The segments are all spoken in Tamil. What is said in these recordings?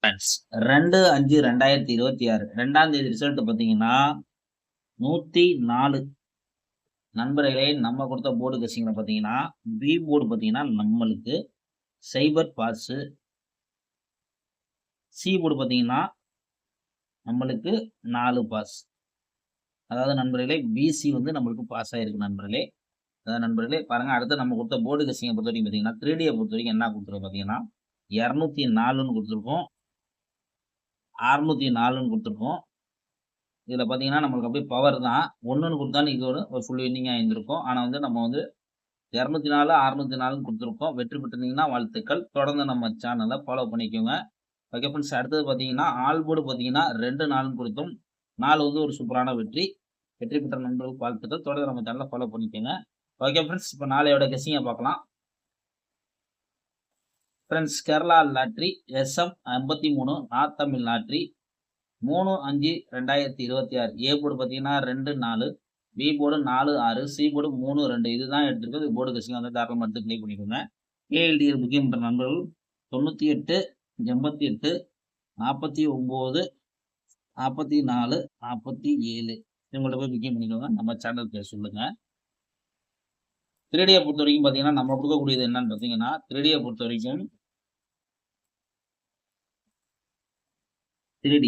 2/5/2026 2ஆம் தேதி ரிசல்ட் பார்த்தீங்கன்னா 104 நண்பர்களே. நம்ம கொடுத்த போர்டு கெஸ்ஸிங்ல பார்த்தீங்கன்னா பி போர்டு பார்த்தீங்கன்னா நம்மளுக்கு சைபர் பாஸ், சி போர்டு பார்த்தீங்கன்னா நம்மளுக்கு 4 பாஸ். அதாவது நண்பர்களே பிசி வந்து நம்மளுக்கு பாஸ் ஆயிருக்கு நண்பர்களே. அதாவது நண்பர்களே பாருங்க, அடுத்து நம்ம கொடுத்த போர்டு கெஸ்ஸிங்கை பொறுத்த வரைக்கும் பார்த்தீங்கன்னா 3Dயை பொறுத்த வரைக்கும் என்ன கொடுத்துருக்கோம் பார்த்தீங்கன்னா 204ன்னு கொடுத்துருக்கோம், 604ன்னு கொடுத்துருக்கோம். இதில் பார்த்தீங்கன்னா நம்மளுக்கு அப்படியே பவர் தான். 1ன்னு கொடுத்தாலும் இது ஒரு ஃபுல் வின்னிங்காக இருந்திருக்கும். ஆனால் வந்து நம்ம வந்து 204 604ன்னு கொடுத்துருக்கோம். வெற்றி பெற்றிருந்தீங்கன்னா வாழ்த்துக்கள். தொடர்ந்து நம்ம சேனலை ஃபாலோ பண்ணிக்கோங்க. ஓகே ஃப்ரெண்ட்ஸ், அடுத்தது பார்த்தீங்கன்னா ஆல் போர்டு பார்த்தீங்கன்னா 2 4ன்னு கொடுத்தோம். 4 வந்து ஒரு சூப்பரான வெற்றி பெற்ற நண்பர்களுக்கு வாழ்த்துக்கள். தொடர்ந்து நம்ம சேனலை ஃபாலோ பண்ணிக்கோங்க. ஓகே ஃப்ரெண்ட்ஸ், இப்போ நாளையோட கெஸ்ஸிங்கை பார்க்கலாம். Friends, Kerala lottery SM 53, north Tamil lottery 3/5/2026. A board பார்த்தீங்கன்னா 2 4, பி போர்டு 4 6, சி போர்டு 3 2. இதுதான் எடுத்திருக்கு. போர்டு கெஸ்ஸிங் வந்து தாராளமாக எடுத்து ப்ளே பண்ணிக்கோங்க. ஏஎல்டி புக்கிங் பண்ணுற நண்பர்கள் 98 88 49 44 47 இவங்கள்ட்ட போய் புக்கிங் பண்ணிக்கோங்க. நம்ம சேனல் பேர் சொல்லுங்க. 3Dயை பொறுத்த வரைக்கும் பார்த்தீங்கன்னா நம்ம கொடுக்கக்கூடியது என்னன்னு பார்த்தீங்கன்னா 3Dயை பொறுத்த வரைக்கும் 3D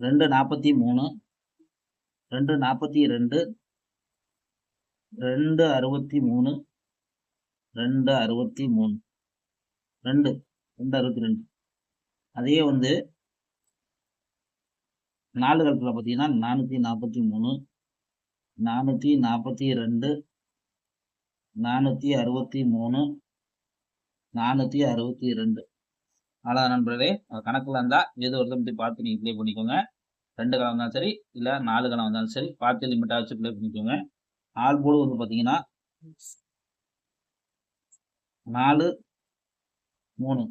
243 242 263 263 262. அதே வந்து 4 கலத்தில் பார்த்தீங்கன்னா 443 442 463 462. அவ்வளோதான் நண்பர்களே. கணக்கில் இருந்தால் எது வருதுன்னு பார்த்து நீங்கள் ப்ளே பண்ணிக்கோங்க. 2 கலம் இருந்தாலும் சரி, இல்லை 4 கலம் இருந்தாலும் சரி, பார்த்து லிமிட்டாக வச்சு ப்ளே பண்ணிக்கோங்க. ஆல் போர்டு வந்து பார்த்தீங்கன்னா 4 3.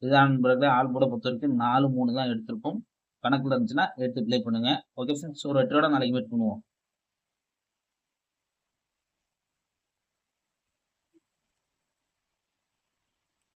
இதுதான் நண்பர்களே, ஆல் போர்டை பொறுத்த வரைக்கும் 4 3 தான் எடுத்திருப்போம். கணக்கில் இருந்துச்சுன்னா எடுத்து ப்ளே பண்ணுங்க. ஓகே ஃப்ரெண்ட்ஸ், ஒரு வெற்றியோட நாளைக்கு மீட் பண்ணுவோம்.